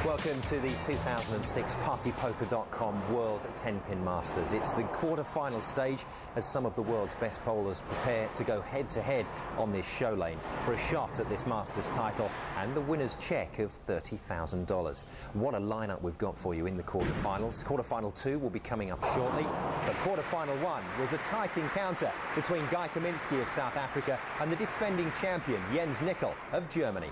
Welcome to the 2006 PartyPoker.com World 10-Pin Masters. It's the quarter-final stage as some of the world's best bowlers prepare to go head-to-head on this show lane for a shot at this Masters title and the winner's cheque of $30,000. What a lineup we've got for you in the quarter-finals. Quarter-final 2 will be coming up shortly, but quarter-final 1 was a tight encounter between Guy Kaminski of South Africa and the defending champion Jens Nicol of Germany.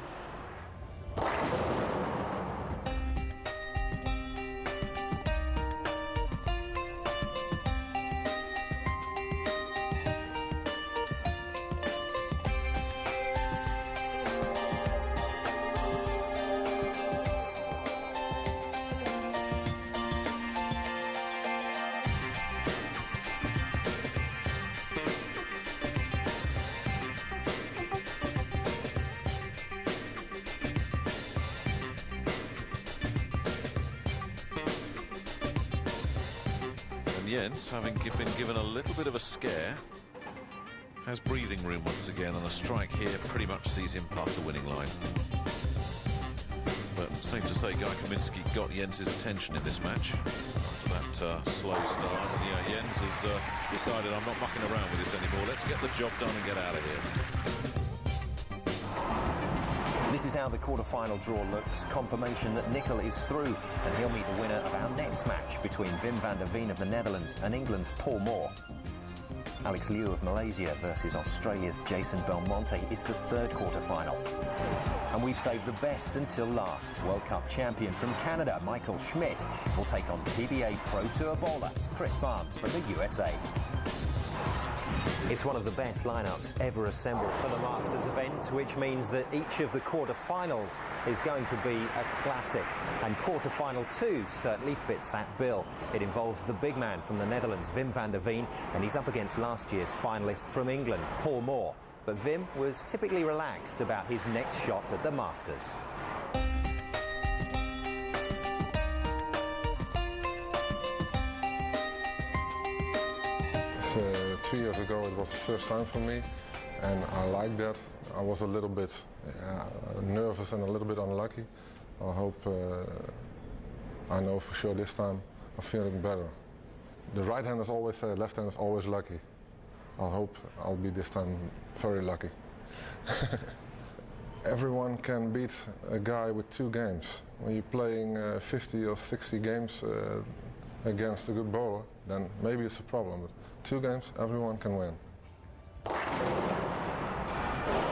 Jens, having been given a little bit of a scare, has breathing room once again, and a strike here pretty much sees him past the winning line. But safe to say Guy Kaminski got Jens's attention in this match after that slow start. And yeah, Jens has decided, I'm not mucking around with this anymore, let's get the job done and get out of here. This is how the quarter-final draw looks. Confirmation that Nicol is through, and he'll meet the winner of our next match between Wim van der Veen of the Netherlands and England's Paul Moore. Alex Liu of Malaysia versus Australia's Jason Belmonte is the third quarter-final. And we've saved the best until last. World Cup champion from Canada, Michael Schmidt, will take on PBA Pro Tour bowler Chris Barnes from the USA. It's one of the best lineups ever assembled for the Masters event, which means that each of the quarter-finals is going to be a classic. And quarter-final 2 certainly fits that bill. It involves the big man from the Netherlands, Wim van der Veen, and he's up against last year's finalist from England, Paul Moore. But Wim was typically relaxed about his next shot at the Masters. 2 years ago it was the first time for me, and I like that. I was a little bit nervous and a little bit unlucky. I hope I know for sure this time I'm feeling better. The right-handers always say left-handers always lucky. I hope I'll be this time very lucky. Everyone can beat a guy with 2 games. When you're playing 50 or 60 games against a good bowler, then maybe it's a problem. But 2 games, everyone can win.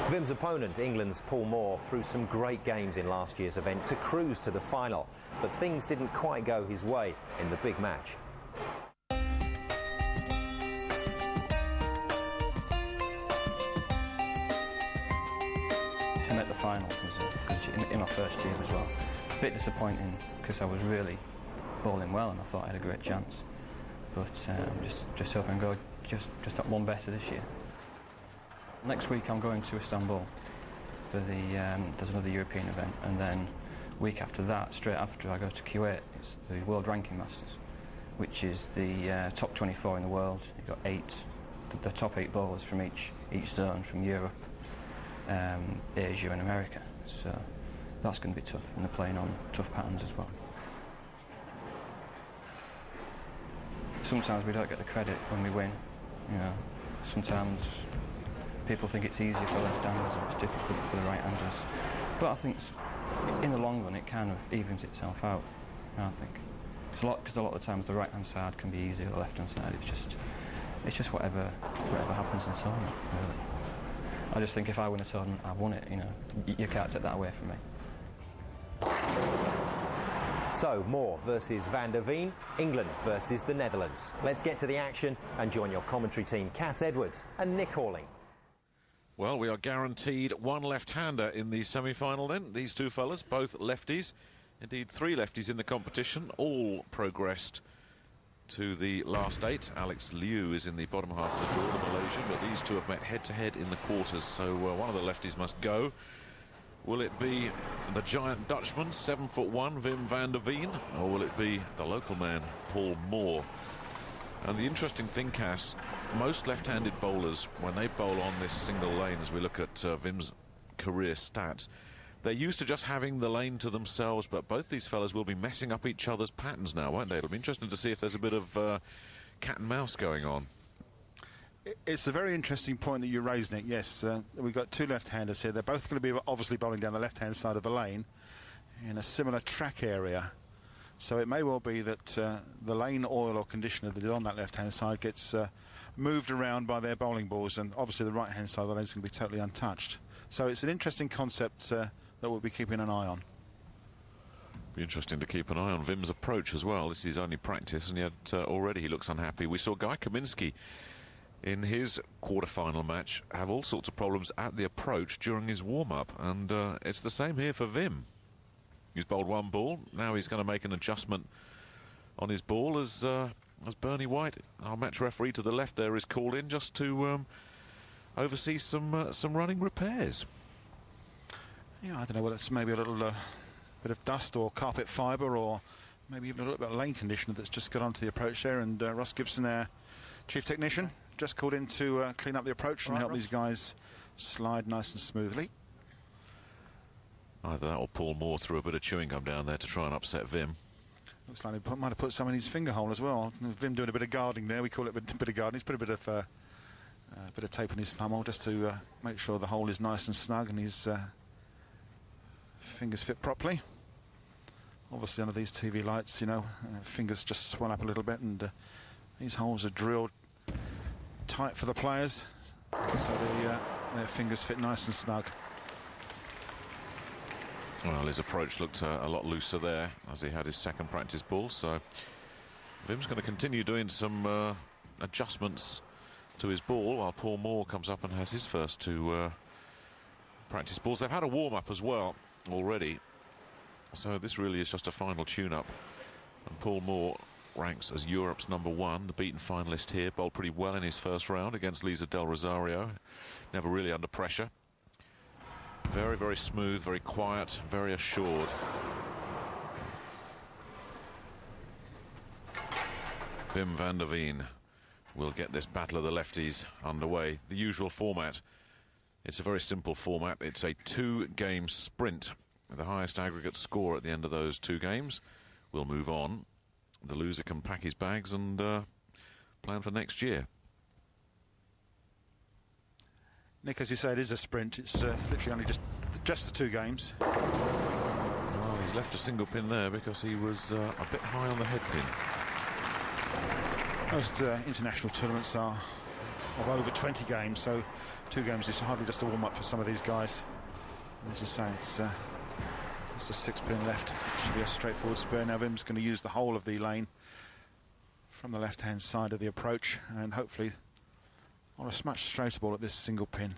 Wim's opponent, England's Paul Moore, threw some great games in last year's event to cruise to the final, but things didn't quite go his way in the big match. To make the final was in my first year as well. A bit disappointing because I was really bowling well and I thought I had a great chance. But just hoping to go just that one better this year. Next week I'm going to Istanbul for there's another European event, and then week after that, straight after, I go to Kuwait. It's the World Ranking Masters, which is the top 24 in the world. You've got the top 8 bowlers from each zone, from Europe, Asia and America. So that's going to be tough, and they're playing on tough patterns as well. Sometimes we don't get the credit when we win. You know, sometimes people think it's easier for left-handers and it's difficult for the right-handers. But I think in the long run it kind of evens itself out. I think it's a lot, because a lot of the times the right-hand side can be easier, the left-hand side it's just whatever happens in the tournament. Really, I just think if I win a tournament, I've won it. You know, you can't take that away from me. So, Moore versus van der Veen, England versus the Netherlands. Let's get to the action and join your commentary team, Cass Edwards and Nick Halling. Well, we are guaranteed one left-hander in the semi-final then. These 2 fellas, both lefties. Indeed, 3 lefties in the competition, all progressed to the last 8. Alex Liu is in the bottom half of the draw, the Malaysian, but these 2 have met head-to-head in the quarters, so one of the lefties must go. Will it be the giant Dutchman, 7'1", Wim van der Veen, or will it be the local man, Paul Moore? And the interesting thing, Cass, most left-handed bowlers, when they bowl on this single lane, as we look at Wim's career stats, They're used to just having the lane to themselves, but both these fellas will be messing up each other's patterns now, won't they? It'll be interesting to see if there's a bit of cat and mouse going on. It's a very interesting point that you raised, Nick. Yes, we've got two left-handers here. They're both going to be obviously bowling down the left-hand side of the lane in a similar track area. So it may well be that the lane oil or conditioner that is on that left-hand side gets moved around by their bowling balls, and obviously the right-hand side of the lane is going to be totally untouched. So it's an interesting concept that we'll be keeping an eye on. Be interesting to keep an eye on Wim's approach as well. This is his only practice, and yet already he looks unhappy. We saw Guy Kaminski in his quarter-final match have all sorts of problems at the approach during his warm-up, and it's the same here for Wim. He's bowled one ball. Now he's going to make an adjustment on his ball as Bernie White, our match referee to the left there, is called in just to oversee some running repairs. Yeah, I don't know whether it's maybe a little bit of dust or carpet fibre, or maybe even a little bit of lane conditioner that's just got onto the approach there. And Ross Gibson, their chief technician, just called in to clean up the approach and help these guys slide nice and smoothly. Either that or Paul Moore threw a bit of chewing gum down there to try and upset Wim. Looks like he might have put some in his finger hole as well. Wim doing a bit of guarding there. We call it a bit of guarding. He's put a bit of tape in his thumb just to make sure the hole is nice and snug and his fingers fit properly. Obviously under these TV lights, you know, fingers just swell up a little bit, and these holes are drilled tight for the players, so their fingers fit nice and snug. Well, his approach looked a lot looser there as he had his second practice ball, so Wim's going to continue doing some adjustments to his ball while Paul Moore comes up and has his first two practice balls. They've had a warm-up as well already, so this really is just a final tune-up, and Paul Moore ranks as Europe's #1, the beaten finalist here. Bowled pretty well in his first round against Lisa Del Rosario, never really under pressure. Very, very smooth, very quiet, very assured. Wim van der Veen will get this battle of the lefties underway. The usual format. It's a very simple format. It's a 2-game sprint. The highest aggregate score at the end of those 2 games will move on. The loser can pack his bags and plan for next year. Nick, as you say, it is a sprint. It's literally only just the 2 games. Well, he's left a single pin there because he was a bit high on the head pin. Most international tournaments are of over 20 games, so 2 games is hardly just a warm-up for some of these guys. And as you say, it's just a 6-pin left. It should be a straightforward spare. Now Wim's going to use the whole of the lane from the left-hand side of the approach, and hopefully on a smash straighter ball at this single pin.